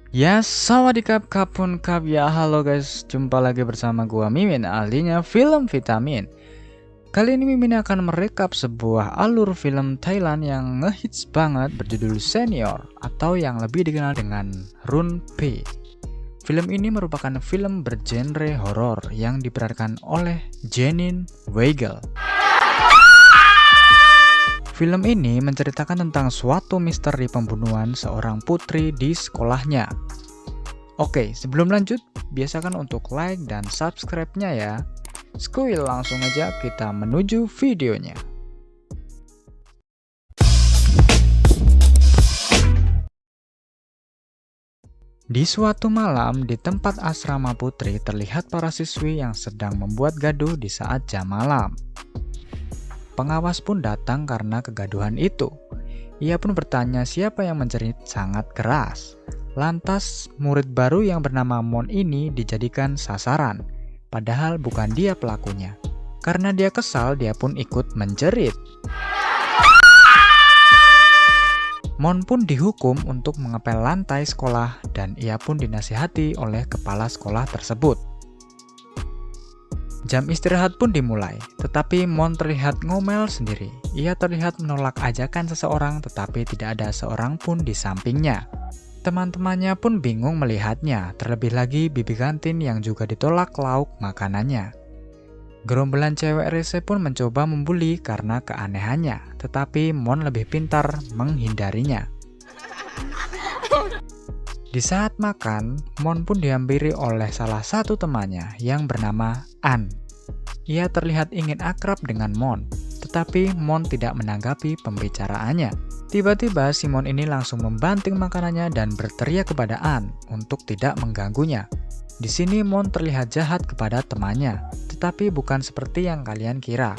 Ya, sawadikap kapun kap ya, halo guys, jumpa lagi bersama gua Mimin, ahlinya film vitamin. Kali ini Mimin akan merekap sebuah alur film Thailand yang ngehits banget berjudul Senior atau yang lebih dikenal dengan Run P. Film ini merupakan film bergenre horor yang diperankan oleh Jenin Weigel. Film ini menceritakan tentang suatu misteri pembunuhan seorang putri di sekolahnya. Oke, sebelum lanjut, biasakan untuk like dan subscribe-nya ya. Skuil, langsung aja kita menuju videonya. Di suatu malam, di tempat asrama putri terlihat para siswi yang sedang membuat gaduh di saat jam malam. Pengawas pun datang karena kegaduhan itu. Ia pun bertanya siapa yang menjerit sangat keras. Lantas, murid baru yang bernama Mon ini dijadikan sasaran, padahal bukan dia pelakunya. Karena dia kesal, dia pun ikut menjerit. Mon pun dihukum untuk mengepel lantai sekolah dan ia pun dinasihati oleh kepala sekolah tersebut. Jam istirahat pun dimulai, tetapi Mon terlihat ngomel sendiri. Ia terlihat menolak ajakan seseorang, tetapi tidak ada seorang pun di sampingnya. Teman-temannya pun bingung melihatnya, terlebih lagi bibi kantin yang juga ditolak lauk makanannya. Gerombolan cewek rese pun mencoba membuli karena keanehannya, tetapi Mon lebih pintar menghindarinya. Di saat makan, Mon pun dihampiri oleh salah satu temannya yang bernama An. Ia terlihat ingin akrab dengan Mon, tetapi Mon tidak menanggapi pembicaraannya. Tiba-tiba si Mon ini langsung membanting makanannya dan berteriak kepada An untuk tidak mengganggunya. Di sini Mon terlihat jahat kepada temannya, tetapi bukan seperti yang kalian kira.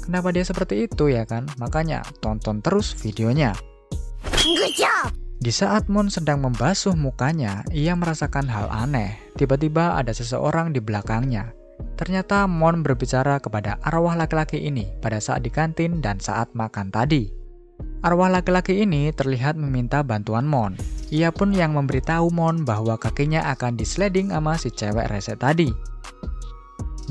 Kenapa dia seperti itu ya kan? Makanya tonton terus videonya. Good job! Di saat Mon sedang membasuh mukanya, ia merasakan hal aneh. Tiba-tiba ada seseorang di belakangnya. Ternyata Mon berbicara kepada arwah laki-laki ini pada saat di kantin dan saat makan tadi. Arwah laki-laki ini terlihat meminta bantuan Mon. Ia pun yang memberitahu Mon bahwa kakinya akan disleding sama si cewek rese tadi.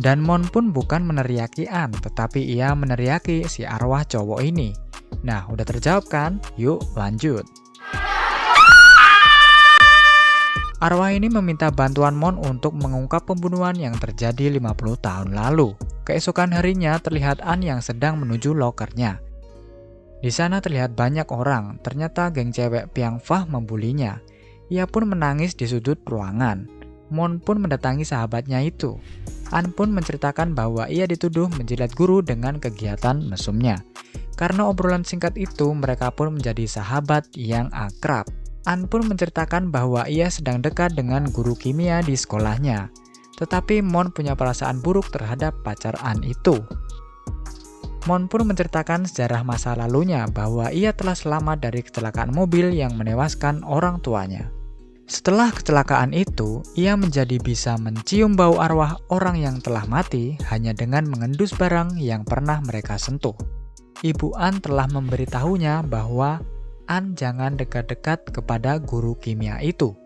Dan Mon pun bukan meneriaki An, tetapi ia meneriaki si arwah cowok ini. Nah, udah terjawab kan? Yuk lanjut. Arwah ini meminta bantuan Mon untuk mengungkap pembunuhan yang terjadi 50 tahun lalu. Keesokan harinya terlihat An yang sedang menuju lokernya. Di sana terlihat banyak orang, ternyata geng cewek Piang Fah membulinya. Ia pun menangis di sudut ruangan. Mon pun mendatangi sahabatnya itu. An pun menceritakan bahwa ia dituduh menjilat guru dengan kegiatan mesumnya. Karena obrolan singkat itu, mereka pun menjadi sahabat yang akrab. An pun menceritakan bahwa ia sedang dekat dengan guru kimia di sekolahnya. Tetapi Mon punya perasaan buruk terhadap pacar An itu. Mon pun menceritakan sejarah masa lalunya bahwa ia telah selamat dari kecelakaan mobil yang menewaskan orang tuanya. Setelah kecelakaan itu, ia menjadi bisa mencium bau arwah orang yang telah mati hanya dengan mengendus barang yang pernah mereka sentuh. Ibu An telah memberitahunya bahwa An jangan dekat-dekat kepada guru kimia itu.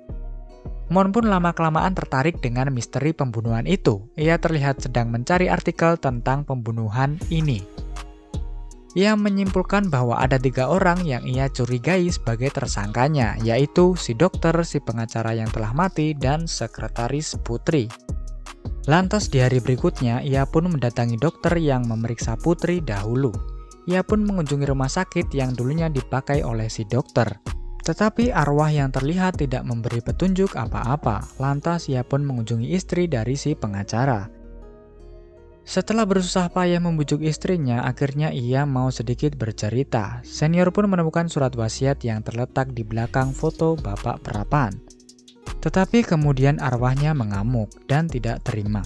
Mon pun lama-kelamaan tertarik dengan misteri pembunuhan itu. Ia terlihat sedang mencari artikel tentang pembunuhan ini. Ia menyimpulkan bahwa ada 3 orang yang ia curigai sebagai tersangkanya, yaitu si dokter, si pengacara yang telah mati, dan sekretaris putri. Lantas di hari berikutnya, ia pun mendatangi dokter yang memeriksa putri dahulu. Ia pun mengunjungi rumah sakit yang dulunya dipakai oleh si dokter. Tetapi arwah yang terlihat tidak memberi petunjuk apa-apa. Lantas ia pun mengunjungi istri dari si pengacara. Setelah berusaha payah membujuk istrinya, akhirnya ia mau sedikit bercerita. Senior pun menemukan surat wasiat yang terletak di belakang foto bapak perapan. Tetapi kemudian arwahnya mengamuk dan tidak terima.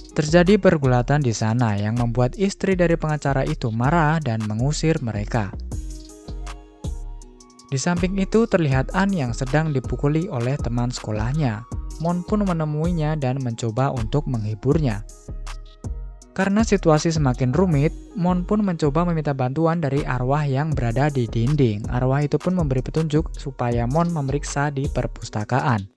Terjadi pergulatan di sana yang membuat istri dari pengacara itu marah dan mengusir mereka. Di samping itu terlihat An yang sedang dipukuli oleh teman sekolahnya. Mon pun menemuinya dan mencoba untuk menghiburnya. Karena situasi semakin rumit, Mon pun mencoba meminta bantuan dari arwah yang berada di dinding. Arwah itu pun memberi petunjuk supaya Mon memeriksa di perpustakaan.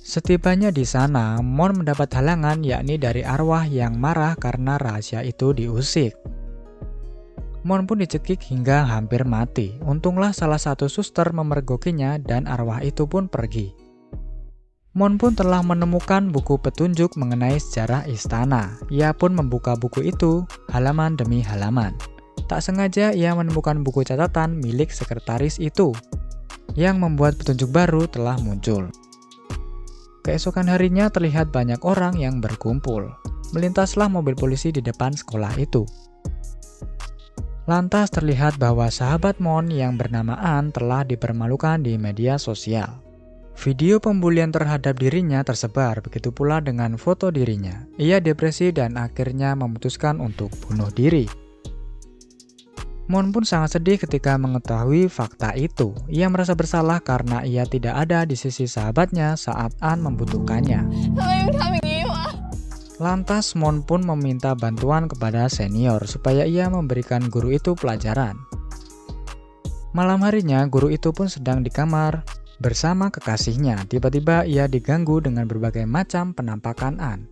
Setibanya di sana, Mon mendapat halangan yakni dari arwah yang marah karena rahasia itu diusik. Mon pun dicekik hingga hampir mati. Untunglah salah satu suster memergokinya dan arwah itu pun pergi. Mon pun telah menemukan buku petunjuk mengenai sejarah istana. Ia pun membuka buku itu halaman demi halaman. Tak sengaja ia menemukan buku catatan milik sekretaris itu, yang membuat petunjuk baru telah muncul. Keesokan harinya terlihat banyak orang yang berkumpul. Melintaslah mobil polisi di depan sekolah itu. Lantas terlihat bahwa sahabat Mon yang bernama An telah dipermalukan di media sosial. Video pembulian terhadap dirinya tersebar, begitu pula dengan foto dirinya. Ia depresi dan akhirnya memutuskan untuk bunuh diri. Mon pun sangat sedih ketika mengetahui fakta itu. Ia merasa bersalah karena ia tidak ada di sisi sahabatnya saat An membutuhkannya. Lantas Mon pun meminta bantuan kepada senior supaya ia memberikan guru itu pelajaran. Malam harinya guru itu pun sedang di kamar bersama kekasihnya. Tiba-tiba ia diganggu dengan berbagai macam penampakan An.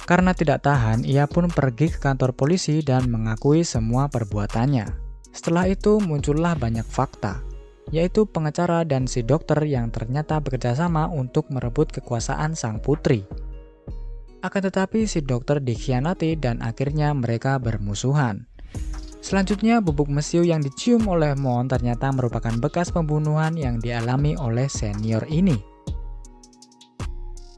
Karena tidak tahan, ia pun pergi ke kantor polisi dan mengakui semua perbuatannya. Setelah itu muncullah banyak fakta, yaitu pengacara dan si dokter yang ternyata bekerja sama untuk merebut kekuasaan sang putri. Akan tetapi si dokter dikhianati dan akhirnya mereka bermusuhan. Selanjutnya, bubuk mesiu yang dicium oleh Mon ternyata merupakan bekas pembunuhan yang dialami oleh senior ini.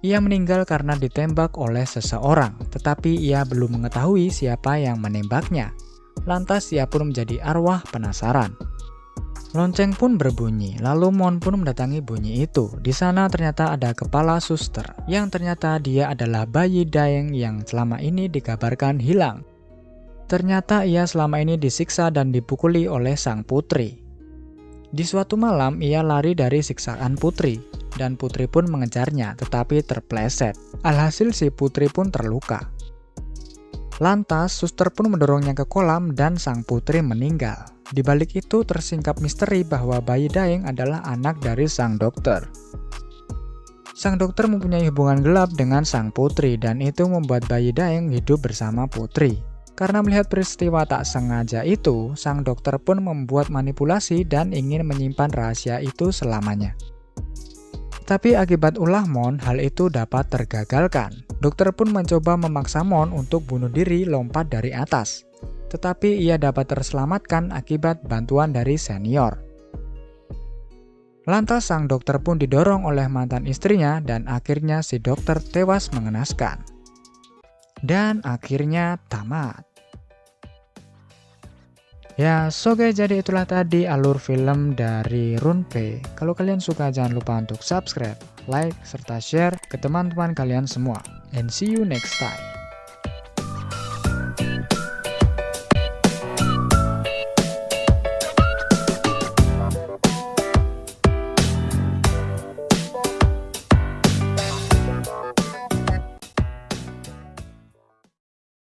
Ia meninggal karena ditembak oleh seseorang, tetapi ia belum mengetahui siapa yang menembaknya. Lantas ia pun menjadi arwah penasaran. Lonceng pun berbunyi, lalu Mon pun mendatangi bunyi itu. Di sana ternyata ada kepala suster, yang ternyata dia adalah bayi Daeng yang selama ini dikabarkan hilang. Ternyata ia selama ini disiksa dan dipukuli oleh sang putri. Di suatu malam ia lari dari siksaan putri, dan putri pun mengejarnya tetapi terpleset. Alhasil si putri pun terluka. Lantas suster pun mendorongnya ke kolam dan sang putri meninggal. Di balik itu tersingkap misteri bahwa bayi Daeng adalah anak dari sang dokter. Sang dokter mempunyai hubungan gelap dengan sang putri dan itu membuat bayi Daeng hidup bersama putri. Karena melihat peristiwa tak sengaja itu, sang dokter pun membuat manipulasi dan ingin menyimpan rahasia itu selamanya. Tapi akibat ulah Mon, hal itu dapat tergagalkan. Dokter pun mencoba memaksa Mon untuk bunuh diri lompat dari atas. Tetapi ia dapat terselamatkan akibat bantuan dari senior. Lantas sang dokter pun didorong oleh mantan istrinya dan akhirnya si dokter tewas mengenaskan. Dan akhirnya tamat. Ya, so guys, jadi itulah tadi alur film dari Runpay. Kalau kalian suka jangan lupa untuk subscribe, like, serta share ke teman-teman kalian semua. And see you next time.